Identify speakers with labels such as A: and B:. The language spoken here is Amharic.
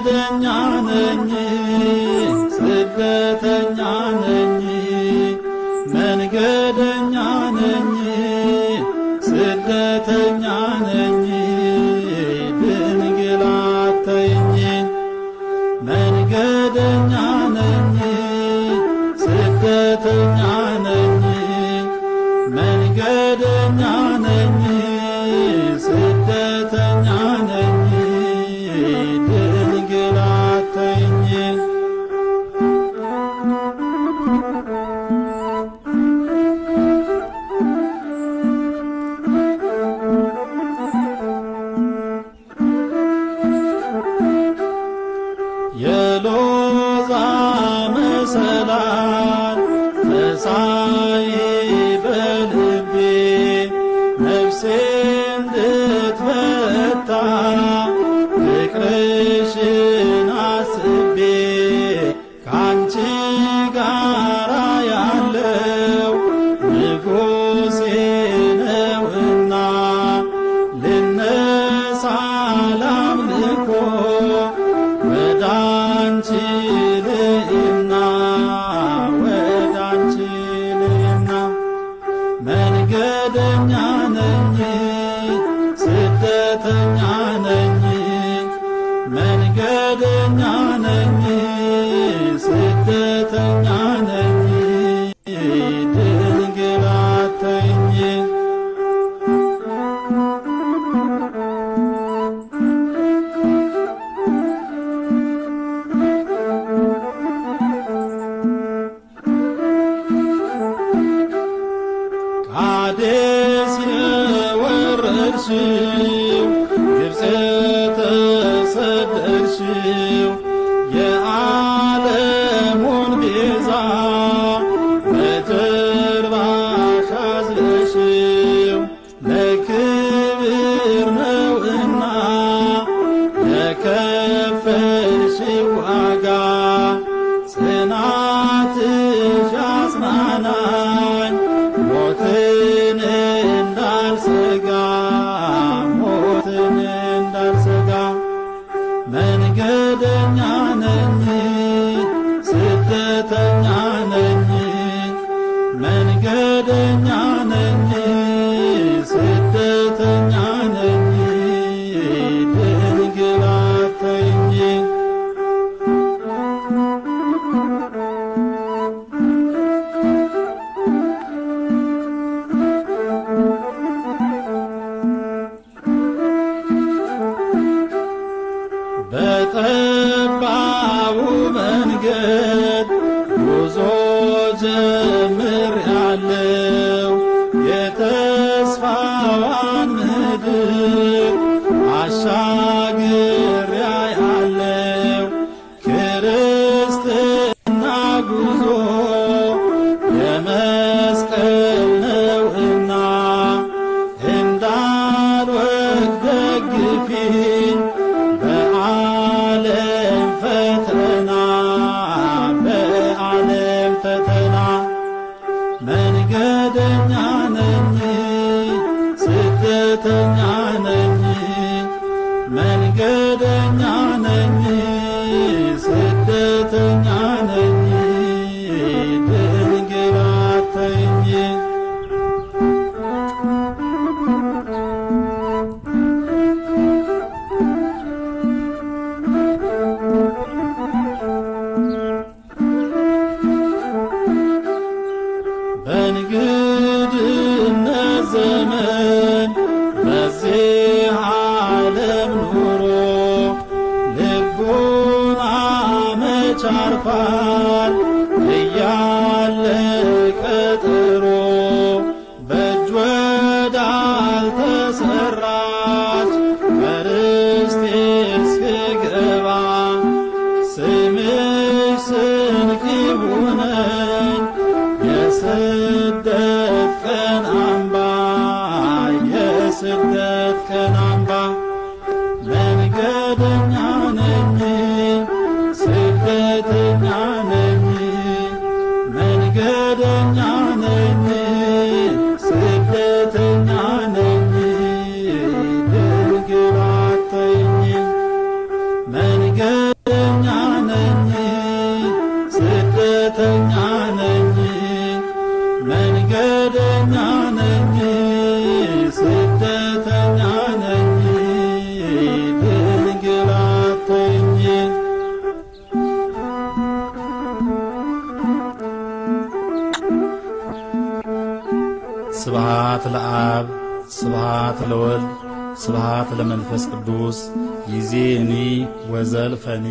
A: መንገደኛ ነኝ ስደተኛ ነኝ መንገደኛ ነኝ ስደተኛ ነኝ ድንግል አትተይኝ መንገደኛ ነኝ ስደተኛ ነኝ መንገደኛ ነኝ ስደተኛ ነኝ ድንግል አትተይኝ የሎዛ መሰላል መሳይ በልቤ ነፍሴ እንድትፈታ ፍቅርሽን አስቤ ካንቺ ጋራ ያለው ንጉሴ ነውና ልነሳ ላምልኮ ወዳንቺ ልእና ወዳንቺ ልእና መንገደኛ ነኝ ስደተኛ ነኝ መንገደኛ ነኝ ስደተኛ ነኝ ድንግል አትተይኝ ቃዴስ የወረድሽው ግብፅ ተሰደድሽው የዓለሙን ቤዛ በጀርባሽ አዝለሽው ለክብር ነውና የከፈልሽው ዋጋ ጽናትሽ አጽናናኝ ሞትን እንዳልሰጋ ሞትን እንዳልሰጋ መንገደኛ ነኝ ስደተኛ ነኝ መንገደኛ ነኝ ስደተኛ ነኝ ድንግል አትተይኝ በጠባቡ መንገድ ጉዞ ጀምሬአለሁ የተስፋዋን ምድር አሻግሬአለሁ ክርስትና ጉዞ የመስቀል ነውና እንዳልወድቅ ደግፊኝ በዓለም ፈተና መንገደኛ ነኝ ስደተኛ ነኝ መንገደኛ ነኝ ስደተኛ ነኝ ድንግል አትተይኝ በእንግድነት ዘመን በዚህ ዓለም ኑሮ ስደተኛ ነኝ መንገደኛ ነኝ ስደተኛ ነኝ ድንግል አትይኝ ስብሐት ለአብ ስብሐት ለወልድ ስብሐት ለመንፈስ ቅዱስ ይእዜኒ ወዘልፈኒ